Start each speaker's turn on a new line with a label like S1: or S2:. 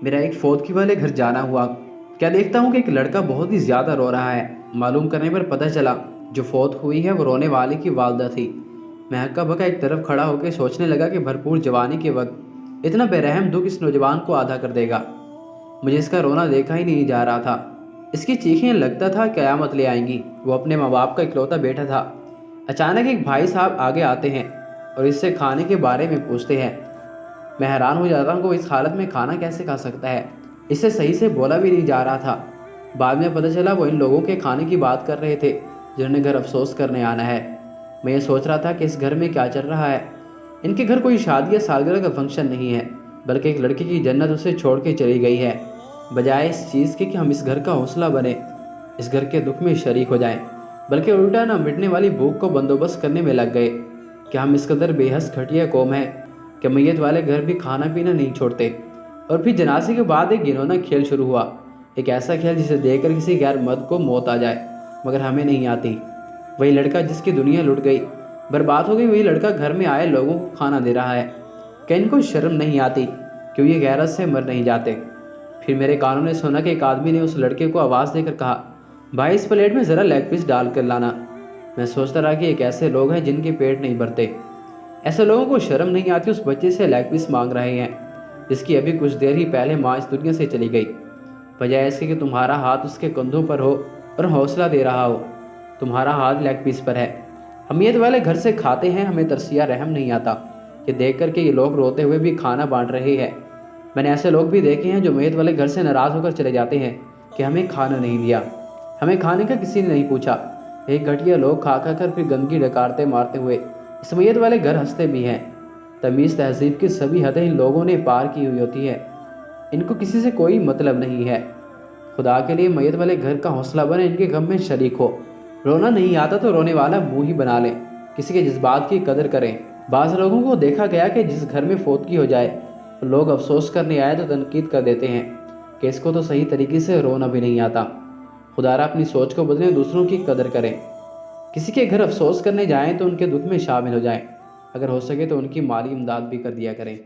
S1: میرا ایک فوتگی والے گھر جانا ہوا۔ کیا دیکھتا ہوں کہ ایک لڑکا بہت ہی زیادہ رو رہا ہے۔ معلوم کرنے پر پتہ چلا جو فوت ہوئی ہے وہ رونے والے کی والدہ تھی۔ میں ہکا بکا ایک طرف کھڑا ہو کے سوچنے لگا کہ بھرپور جوانی کے وقت اتنا بے رحم دکھ اس نوجوان کو آدھا کر دے گا۔ مجھے اس کا رونا دیکھا ہی نہیں جا رہا تھا۔ اس کی چیخیں لگتا تھا قیامت لے آئیں گی۔ وہ اپنے ماں باپ کا اکلوتا بیٹا تھا۔ اچانک ایک بھائی صاحب آگے آتے ہیں اور اس سے کھانے کے بارے میں پوچھتے ہیں۔ میں حیران ہو جاتا ہوں کہ وہ اس حالت میں کھانا کیسے کھا سکتا ہے۔ اس سے صحیح سے بولا بھی نہیں جا رہا تھا۔ بعد میں پتہ چلا وہ ان لوگوں کے کھانے کی بات کر رہے تھے جنہوں نے گھر افسوس کرنے آنا ہے۔ میں یہ سوچ رہا تھا کہ اس گھر میں کیا چل رہا ہے۔ ان کے گھر کوئی شادی یا سالگرہ کا فنکشن نہیں ہے، بلکہ ایک لڑکی کی جنت اسے چھوڑ کے چلی گئی ہے۔ بجائے اس چیز کے کہ ہم اس گھر کا حوصلہ بنیں، اس گھر کے دکھ میں شریک ہو جائیں، بلکہ الٹا نہ مٹنے والی بھوک کو بندوبست کرنے میں لگ گئے کہ ہم اس قدر بے حس گھٹیا قوم ہیں کہ میت والے گھر بھی کھانا پینا نہیں چھوڑتے۔ اور پھر جنازے کے بعد ایک گھنونا کھیل شروع ہوا، ایک ایسا کھیل جسے دیکھ کر کسی غیر مرد کو موت آ جائے مگر ہمیں نہیں آتی۔ وہی لڑکا جس کی دنیا لٹ گئی، برباد ہو گئی، وہی لڑکا گھر میں آئے لوگوں کو کھانا دے رہا ہے۔ کہ ان کو شرم نہیں آتی؟ کیوں یہ غیرت سے مر نہیں جاتے؟ پھر میرے کانوں نے سنا کہ ایک آدمی نے اس لڑکے کو آواز دے کر کہا، بھائی اس پلیٹ میں ذرا لیگ پیس ڈال کر لانا۔ میں سوچتا رہا کہ ایک ایسے لوگ ہیں جن کے پیٹ نہیں بھرتے۔ ایسے لوگوں کو شرم نہیں آتی اس بچے سے لیگ پیس مانگ رہے ہیں جس کی ابھی کچھ دیر ہی پہلے ماں اس دنیا سے چلی گئی۔ بجائے اس کے کہ تمہارا ہاتھ اس کے کندھوں پر ہو اور حوصلہ دے رہا ہو، تمہارا ہاتھ لیگ پیس پر ہے۔ امیت والے گھر سے کھاتے ہیں، ہمیں ترسیہ رحم نہیں آتا کہ دیکھ کر کے یہ لوگ روتے ہوئے بھی کھانا بانٹ رہے ہیں۔ میں نے ایسے لوگ بھی دیکھے ہیں جو میت والے گھر سے ناراض ہو کر چلے جاتے ہیں کہ ہمیں کھانا نہیں دیا، ہمیں کھانے کا کسی نے نہیں پوچھا۔ ایک گھٹیا لوگ کھا کھا کر پھر گندگی ڈکارتے مارتے ہوئے اس میت والے گھر ہنستے بھی ہیں۔ تمیز تہذیب کی سبھی حدیں ان لوگوں نے پار کی ہوئی ہوتی ہے، ان کو کسی سے کوئی مطلب نہیں ہے۔ خدا کے لیے میت والے گھر کا حوصلہ بنے، ان کے غم میں شریک ہو۔ رونا نہیں آتا تو رونے والا منہ ہی بنا لیں، کسی کے جذبات کی قدر کریں۔ بعض لوگوں کو دیکھا گیا کہ جس گھر میں فوتگی ہو جائے لوگ افسوس کرنے آئے تو تنقید کر دیتے ہیں کہ اس کو تو صحیح طریقے سے رونا بھی نہیں آتا۔ خدا را اپنی سوچ کو بدلیں، دوسروں کی قدر کریں۔ کسی کے گھر افسوس کرنے جائیں تو ان کے دکھ میں شامل ہو جائیں، اگر ہو سکے تو ان کی مالی امداد بھی کر دیا کریں۔